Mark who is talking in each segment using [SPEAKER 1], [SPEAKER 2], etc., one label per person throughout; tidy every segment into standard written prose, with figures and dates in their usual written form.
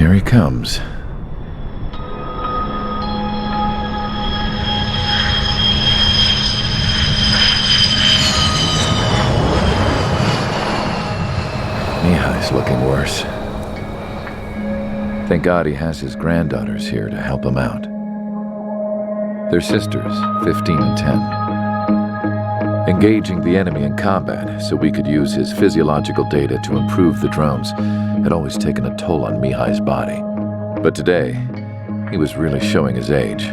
[SPEAKER 1] Here he comes. Mihai's looking worse. Thank God he has his granddaughters here to help him out. They're sisters, 15 and 10. Engaging the enemy in combat so we could use his physiological data to improve the drones had always taken a toll on Mihai's body. But today, he was really showing his age.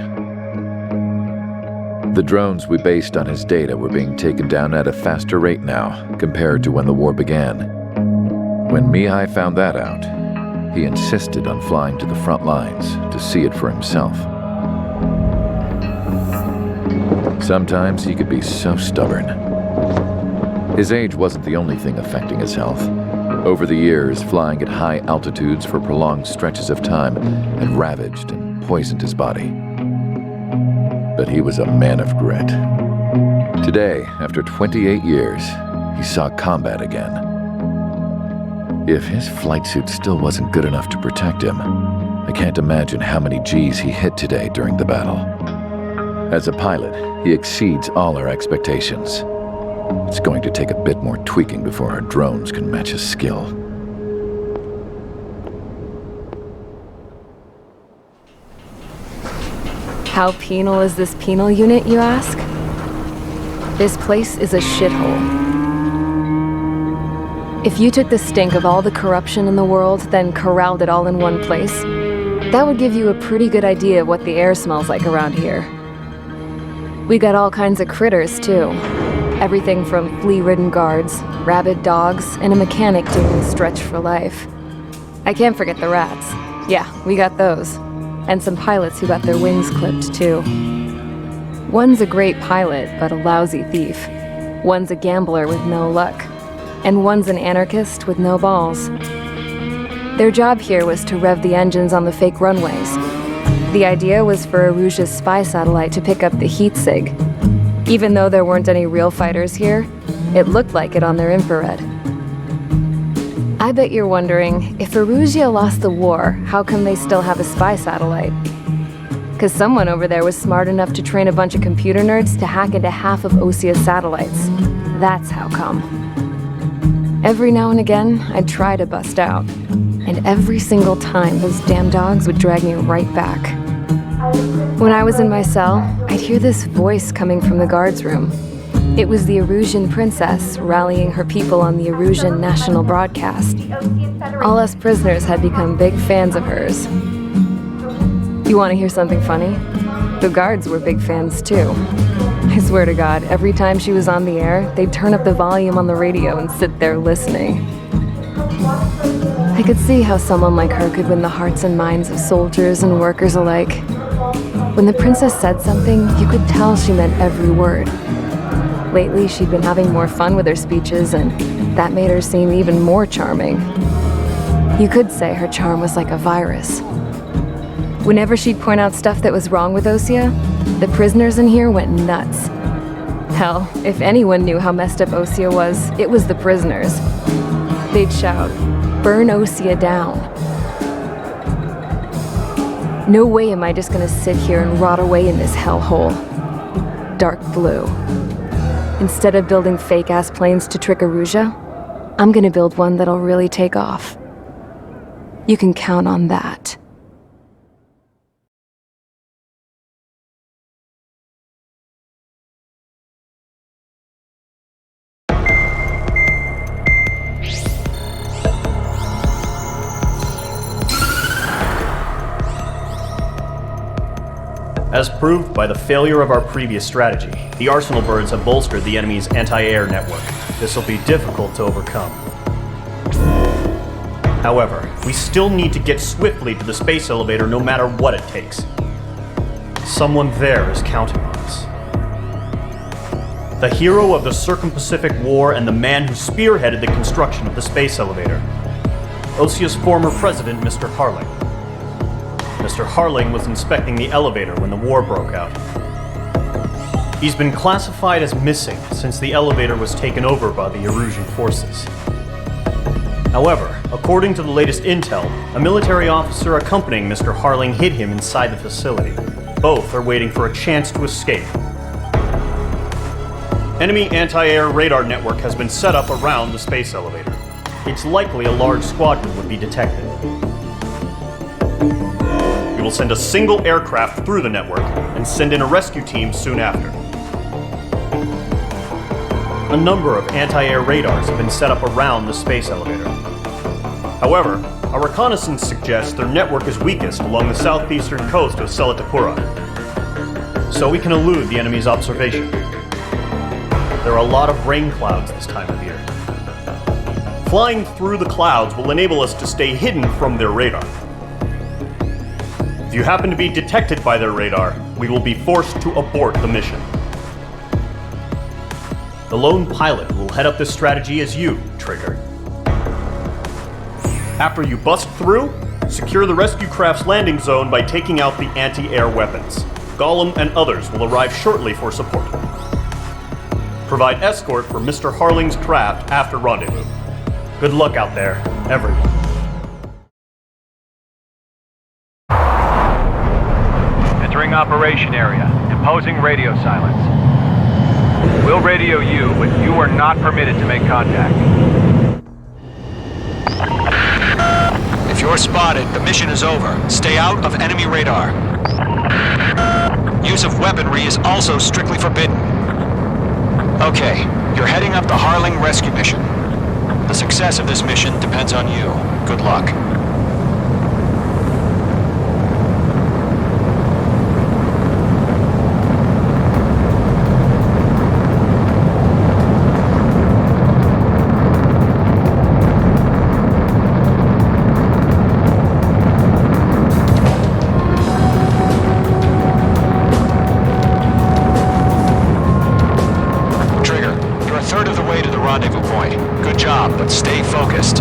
[SPEAKER 1] The drones we based on his data were being taken down at a faster rate now compared to when the war began. When Mihai found that out, he insisted on flying to the front lines to see it for himself. Sometimes he could be so stubborn. His age wasn't the only thing affecting his health. Over the years, flying at high altitudes for prolonged stretches of time had ravaged and poisoned his body. But he was a man of grit. Today, after 28 years, he saw combat again. If his flight suit still wasn't good enough to protect him, I can't imagine how many G's he hit today during the battle. As a pilot, he exceeds all our expectations. It's going to take a bit more tweaking before our drones can match his skill.
[SPEAKER 2] How penal is this penal unit, you ask? This place is a shithole. If you took the stink of all the corruption in the world, then corralled it all in one place, that would give you a pretty good idea of what the air smells like around here. We got all kinds of critters, too. Everything from flea-ridden guards, rabid dogs, and a mechanic doing stretch for life. I can't forget the rats. Yeah, we got those. And some pilots who got their wings clipped, too. One's a great pilot, but a lousy thief. One's a gambler with no luck. And one's an anarchist with no balls. Their job here was to rev the engines on the fake runways. The idea was for Aruja's spy satellite to pick up the heat sig. Even though there weren't any real fighters here, it looked like it on their infrared. I bet you're wondering, if Aruja lost the war, how come they still have a spy satellite? Because someone over there was smart enough to train a bunch of computer nerds to hack into half of Osia's satellites. That's how come. Every now and again, I'd try to bust out. And every single time, those damn dogs would drag me right back. When I was in my cell, I'd hear this voice coming from the guards room. It was the Arusian princess rallying her people on the Arusian national broadcast. All us prisoners had become big fans of hers. You want to hear something funny? The guards were big fans too. I swear to God, every time she was on the air, they'd turn up the volume on the radio and sit there listening. I could see how someone like her could win the hearts and minds of soldiers and workers alike. When the princess said something, you could tell she meant every word. Lately, she'd been having more fun with her speeches, and that made her seem even more charming. You could say her charm was like a virus. Whenever she'd point out stuff that was wrong with Osia, the prisoners in here went nuts. Hell, if anyone knew how messed up Osia was, it was the prisoners. They'd shout, "Burn Osia down." No way am I just gonna sit here and rot away in this hellhole. Dark blue. Instead of building fake-ass planes to trick Aruja, I'm gonna build one that'll really take off. You can count on that.
[SPEAKER 3] As proved by the failure of our previous strategy, the Arsenal birds have bolstered the enemy's anti-air network. This will be difficult to overcome. However, we still need to get swiftly to the space elevator no matter what it takes. Someone there is counting on us. The hero of the Circum-Pacific War and the man who spearheaded the construction of the space elevator. Osia's former president, Mr. Harling. Mr. Harling was inspecting the elevator when the war broke out. He's been classified as missing since the elevator was taken over by the Erusian forces. However, according to the latest intel, a military officer accompanying Mr. Harling hid him inside the facility. Both are waiting for a chance to escape. Enemy anti-air radar network has been set up around the space elevator. It's likely a large squadron would be detected. We will send a single aircraft through the network and send in a rescue team soon after. A number of anti-air radars have been set up around the space elevator. However, our reconnaissance suggests their network is weakest along the southeastern coast of Selatapura, so we can elude the enemy's observation. There are a lot of rain clouds this time of year. Flying through the clouds will enable us to stay hidden from their radar. If you happen to be detected by their radar, we will be forced to abort the mission. The lone pilot will head up this strategy as you, Trigger. After you bust through, secure the rescue craft's landing zone by taking out the anti-air weapons. Gollum and others will arrive shortly for support. Provide escort for Mr. Harling's craft after rendezvous. Good luck out there, everyone.
[SPEAKER 4] Entering operation area. Imposing radio silence. We'll radio you, but you are not permitted to make contact.
[SPEAKER 5] If you're spotted, the mission is over. Stay out of enemy radar. Use of weaponry is also strictly forbidden. Okay, you're heading up the Harling rescue mission. The success of this mission depends on you. Good luck. Rendezvous point. Good job, but stay focused.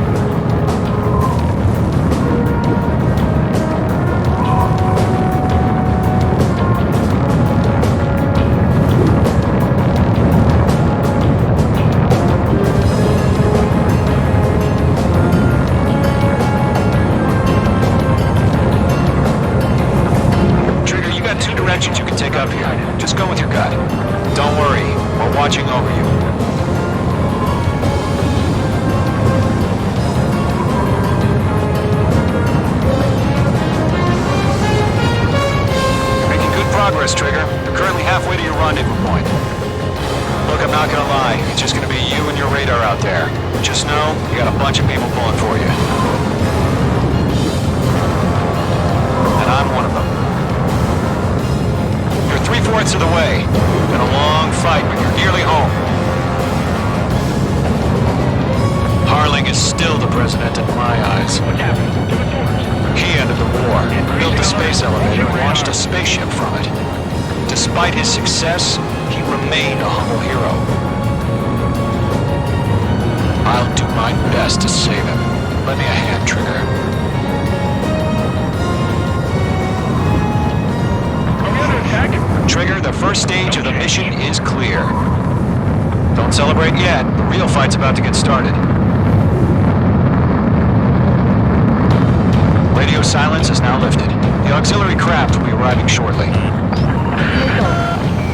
[SPEAKER 5] Trigger, you got two directions you can take up here. Just go with your gut. Don't worry, we're watching over you. Progress, Trigger. You're currently halfway to your rendezvous point. Look, I'm not gonna lie. It's just gonna be you and your radar out there. Just know, you got a bunch of people pulling for you. And I'm one of them. You're 3/4 of the way. Been a long fight, but you're nearly home. Harling is still the president in my eyes.
[SPEAKER 4] What happened?
[SPEAKER 5] He ended the war, built a space elevator, and launched a spaceship from it. Despite his success, he remained a humble hero. I'll do my best to save him. Lend me a hand, Trigger.
[SPEAKER 4] Are we under attack?
[SPEAKER 5] Trigger, the first stage of the mission is clear. Don't celebrate yet. The real fight's about to get started. Radio silence is now lifted. The auxiliary craft will be arriving shortly.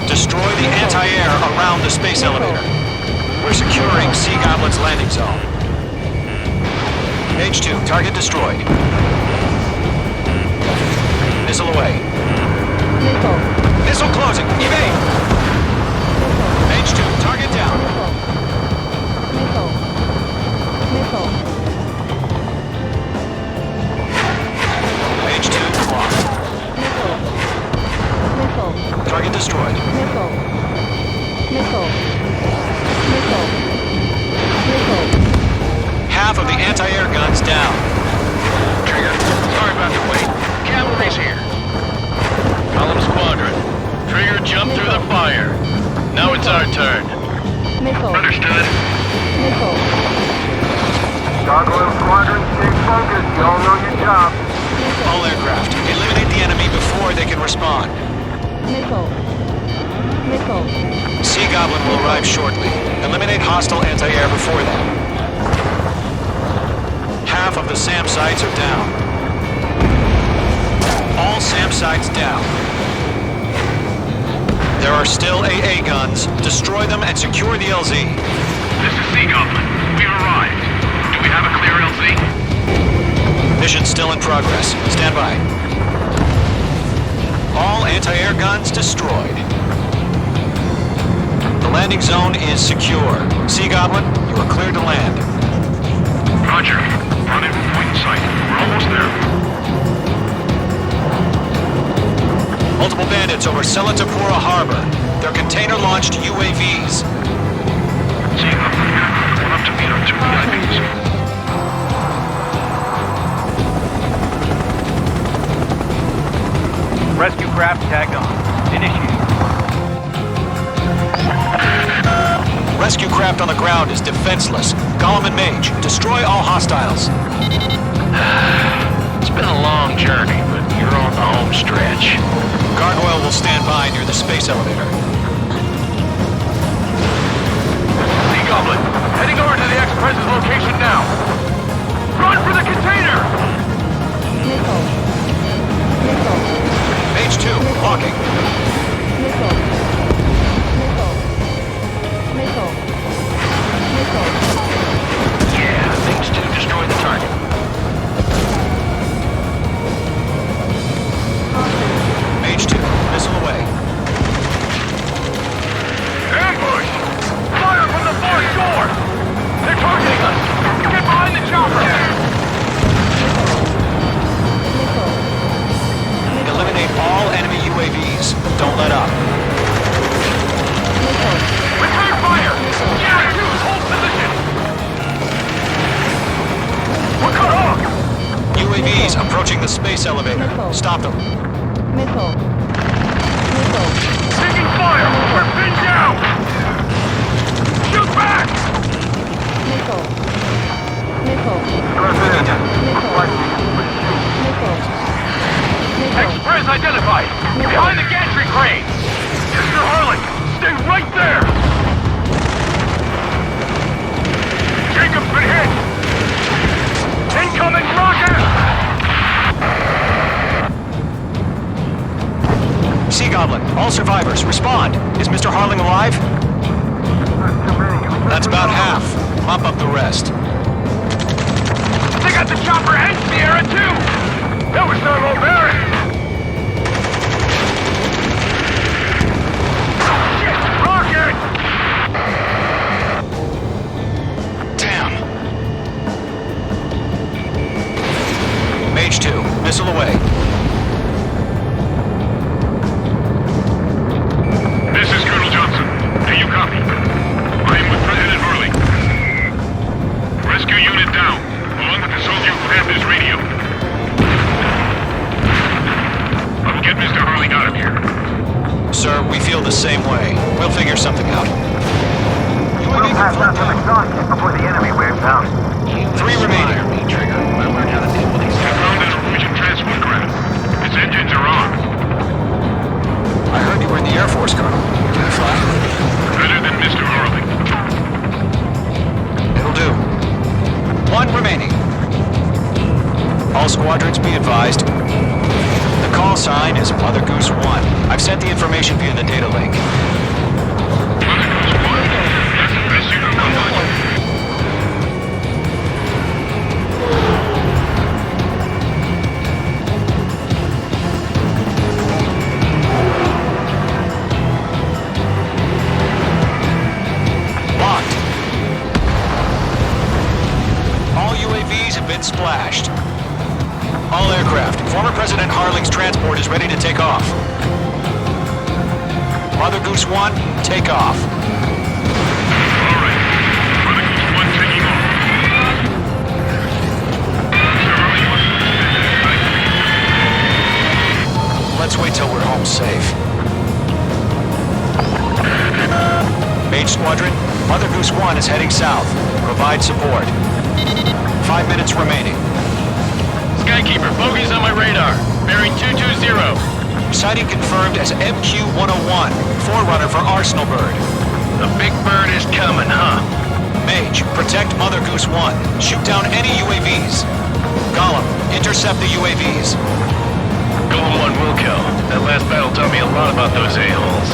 [SPEAKER 5] Destroy the anti-air around the space elevator. We're securing Sea Goblin's landing zone. H2, target destroyed. Missile away. Missile closing. Evade! H2, target down. H2, lost. Target destroyed. Half of the anti-air guns down.
[SPEAKER 4] Trigger, sorry about the wait. Cavalry's here. Column Squadron. Trigger jumped through the fire. Now it's our turn. Understood.
[SPEAKER 6] Gargoyle Squadron, stay focused. Y'all know your job.
[SPEAKER 5] All aircraft, eliminate the enemy before they can respond. Sea Goblin will arrive shortly. Eliminate hostile anti-air before that. the SAM sites are down. All SAM sites down. There are still AA guns. Destroy them and secure the LZ.
[SPEAKER 4] This is Sea Goblin. We've arrived. Do we have a clear LZ?
[SPEAKER 5] Mission still in progress. Stand by. All anti-air guns destroyed. The landing zone is secure. Sea Goblin, you are cleared to land.
[SPEAKER 4] Roger. Rendezvous point in sight. We're almost there.
[SPEAKER 5] Multiple bandits over Selatapura Harbor. They're container-launched UAVs.
[SPEAKER 4] Sea Goblin, we're up to meet our 2 VIPs.
[SPEAKER 6] Rescue craft tagged on. Initiate.
[SPEAKER 5] Rescue craft on the ground is defenseless. Gollum and Mage, destroy all hostiles.
[SPEAKER 4] It's been a long journey, but you're on the home stretch.
[SPEAKER 5] Gargoyle will stand by near the space elevator.
[SPEAKER 4] Sea Goblin, heading over to the Express's location now. Run for the container!
[SPEAKER 5] Mage 2, locking.
[SPEAKER 4] Yeah, things to destroy the target.
[SPEAKER 5] Mage 2, missile away.
[SPEAKER 4] Ambush! Fire from the far shore! They're targeting us! Get behind the chopper!
[SPEAKER 5] Eliminate all enemy UAVs. Don't let up.
[SPEAKER 4] Return fire! Yeah, two, hold position! We're cut off!
[SPEAKER 5] UAVs approaching the space elevator. Stop them.
[SPEAKER 4] Taking fire! We're pinned down! Shoot back! Express identified! Behind the gantry crane! Mr. Harlan, stay right there! Jacob's been hit! Incoming rocket!
[SPEAKER 5] Sea Goblin, all survivors, respond. Is Mr. Harling alive? That's about half. Mop up the rest.
[SPEAKER 4] They got the chopper and Sierra too! That was not low bearing! Shit! Rocket!
[SPEAKER 5] Damn. Mage 2, missile away.
[SPEAKER 4] This is Colonel Johnson. Do you copy? I am with President Harling. Rescue unit down, along with the soldier who had this radio. I will get Mr. Harling out of here.
[SPEAKER 5] Sir, we feel the same way. We'll figure something out.
[SPEAKER 6] We'll pass out some exhaustion before the enemy wears out.
[SPEAKER 5] 3 remaining.
[SPEAKER 4] Trigger. I learned how to deal with these. I found a Norwegian transport craft. Its engines are on.
[SPEAKER 5] I heard you were in the Air Force, Colonel. You're gonna fly?
[SPEAKER 4] Better than Mr. Harling.
[SPEAKER 5] It'll do. 1 remaining. All squadrons be advised. The call sign is Mother Goose 1. I've sent the information via the data link. Locked. All UAVs have been splashed. All aircraft. Former President Harling's transport is ready to take off. Mother Goose 1, take off.
[SPEAKER 4] All right. Mother Goose 1 taking off. Mr. Harling wants to stay.
[SPEAKER 5] Let's wait till we're home safe. Mage Squadron, Mother Goose 1 is heading south. Provide support. 5 minutes remaining.
[SPEAKER 4] Skykeeper, bogey's on my radar. Bearing 220.
[SPEAKER 5] Sighting confirmed as MQ-101, forerunner for Arsenal Bird.
[SPEAKER 4] The big bird is coming, huh?
[SPEAKER 5] Mage, protect Mother Goose 1. Shoot down any UAVs. Gollum, intercept the UAVs.
[SPEAKER 4] Golem 1 will kill. That last battle taught me a lot about those a-holes.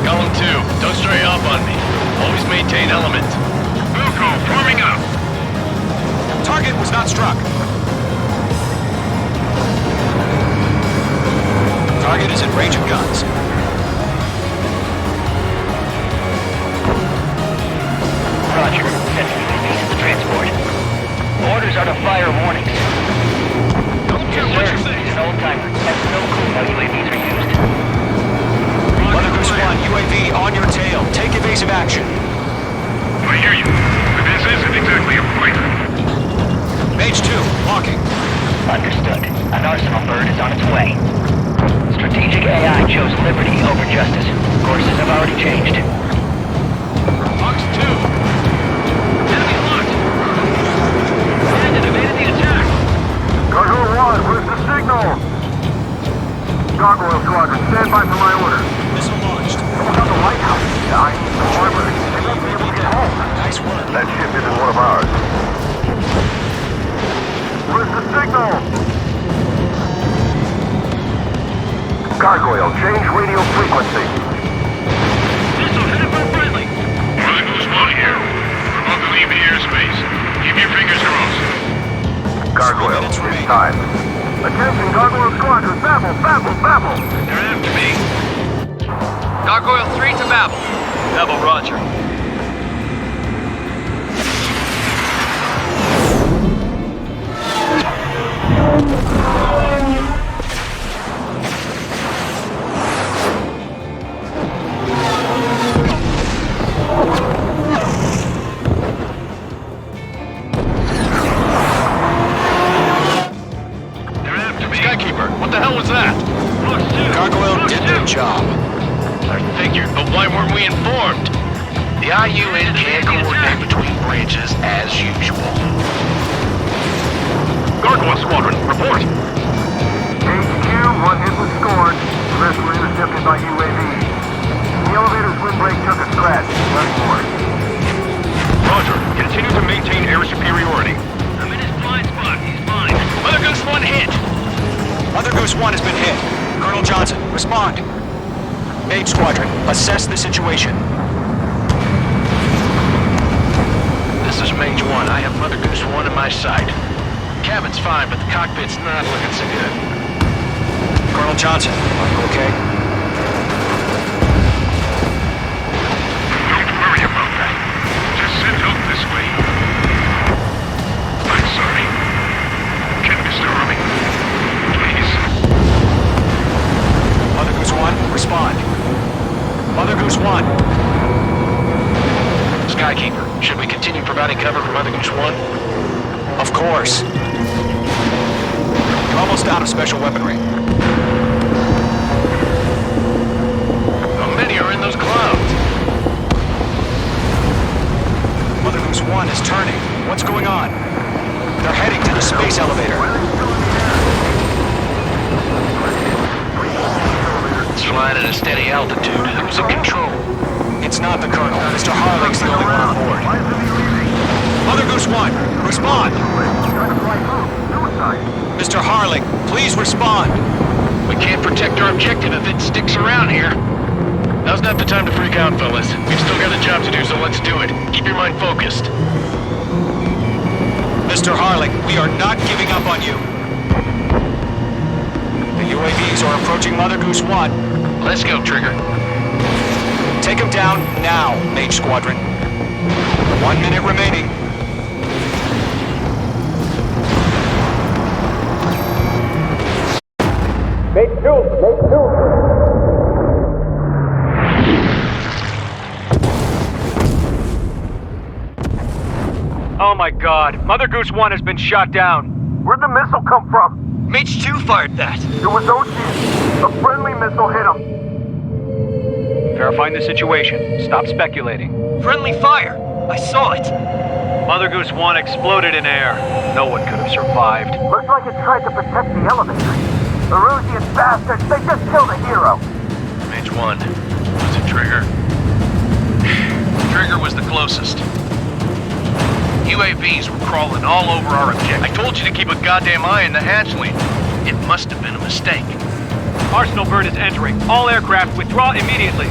[SPEAKER 4] Golem 2, don't stray off on me. Always maintain element. Wilco, forming up.
[SPEAKER 5] Target was not struck. Target is in range of guns.
[SPEAKER 7] Roger. Sending UAVs to the transport. Orders are to fire warnings.
[SPEAKER 4] Don't care what you say.
[SPEAKER 7] He's an old-timer. Has no clue how UAVs are used.
[SPEAKER 5] Mother Goose 1, UAV on your tail. Take evasive action.
[SPEAKER 4] I hear you. But this isn't exactly a fighter.
[SPEAKER 5] Mage 2, walking.
[SPEAKER 7] Understood. An arsenal bird is on its way. Strategic AI chose liberty over justice. Courses have already changed.
[SPEAKER 4] Fox 2. Enemy locked. Brandon evaded the attack.
[SPEAKER 6] Gargoyle 1, where's the signal? Gargoyle Squadron, stand by for my order.
[SPEAKER 5] Missile launched.
[SPEAKER 6] Someone on the lighthouse. I need some armor. They won't be able to get home.
[SPEAKER 5] Nice work.
[SPEAKER 6] That ship isn't one of ours. Where's the signal? Gargoyle, change radio frequency.
[SPEAKER 4] Missile headed for friendly. Mother Goose 1 here. We're about to leave the airspace. Keep your fingers crossed.
[SPEAKER 6] Gargoyle, it's time. Attention, Gargoyle Squadron, babble, babble, babble.
[SPEAKER 4] They're after me.
[SPEAKER 8] Gargoyle 3 to Babel.
[SPEAKER 3] Babel, roger.
[SPEAKER 4] They're after me. Skykeeper, what the hell was that? Fox 2.
[SPEAKER 5] Gargoyle
[SPEAKER 4] Fox
[SPEAKER 5] did
[SPEAKER 4] 2.
[SPEAKER 5] their job.
[SPEAKER 4] I figured, but why weren't we informed?
[SPEAKER 9] The IUN can't coordinate between branches as usual.
[SPEAKER 4] Gargoyle Squadron, report.
[SPEAKER 6] HQ, one hit was scored. The rest were intercepted by UAV. The elevator's windbreak took a scratch. Nothing more.
[SPEAKER 4] Roger, continue to maintain air superiority. I'm in his blind spot, he's fine. Mother Goose 1 hit.
[SPEAKER 5] Mother Goose 1 has been hit. Colonel Johnson, respond. Mage Squadron, assess the situation.
[SPEAKER 9] This is Mage 1. I have Mother Goose 1 in my sight. Cabin's fine, but the cockpit's not looking so good.
[SPEAKER 5] Colonel Johnson, are you okay?
[SPEAKER 4] Don't worry about that. Just send help this way. I'm sorry. Get Mr. Harley. Please.
[SPEAKER 5] Mother Goose 1, respond. Mother Goose 1.
[SPEAKER 9] Skykeeper, should we continue providing cover for Mother Goose 1?
[SPEAKER 5] Of course. You're almost out of special weaponry.
[SPEAKER 9] How many are in those clouds?
[SPEAKER 5] Mother Goose 1 is turning. What's going on? They're heading to the space elevator.
[SPEAKER 9] It's flying at a steady altitude. Who's in control?
[SPEAKER 5] It's not the Colonel. Mr. Harling's the only one on board. Mother Goose 1, respond! Mr. Harling, please respond!
[SPEAKER 9] We can't protect our objective if it sticks around here. Now's not the time to freak out, fellas. We've still got a job to do, so let's do it. Keep your mind focused.
[SPEAKER 5] Mr. Harling, we are not giving up on you. The UAVs are approaching Mother Goose 1.
[SPEAKER 9] Let's go, Trigger.
[SPEAKER 5] Take him down now, Mage Squadron. 1 minute remaining.
[SPEAKER 3] Oh my god, Mother Goose 1 has been shot down.
[SPEAKER 6] Where'd the missile come from?
[SPEAKER 3] Mage 2 fired that.
[SPEAKER 6] It was Ocean. A friendly missile hit him.
[SPEAKER 3] Verifying the situation. Stop speculating.
[SPEAKER 8] Friendly fire. I saw it.
[SPEAKER 3] Mother Goose 1 exploded in air. No one could have survived.
[SPEAKER 6] Looks like it tried to protect the elevator. The Rusian bastards, they just killed a hero.
[SPEAKER 9] Mage 1. Was it Trigger? Trigger was the closest.
[SPEAKER 8] UAVs were crawling all over our objective.
[SPEAKER 9] I told you to keep a goddamn eye on the hatchling.
[SPEAKER 8] It must have been a mistake.
[SPEAKER 10] Arsenal bird is entering. All aircraft withdraw immediately.